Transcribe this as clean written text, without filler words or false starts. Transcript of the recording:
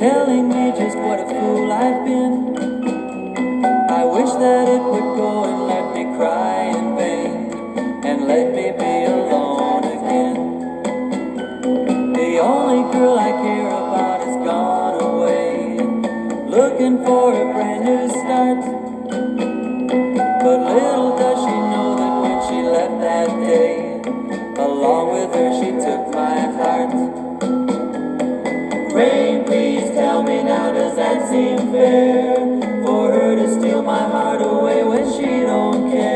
telling me just what a fool I've been. I wish that it would go and let me cry in vain, and let me be alone again. The only girl I care about has gone away, looking for a brand new start. But little does she know that when she left that day, along with her she took my heart. Rain, please tell me now, does that seem fair? For her to steal my heart away when she don't care.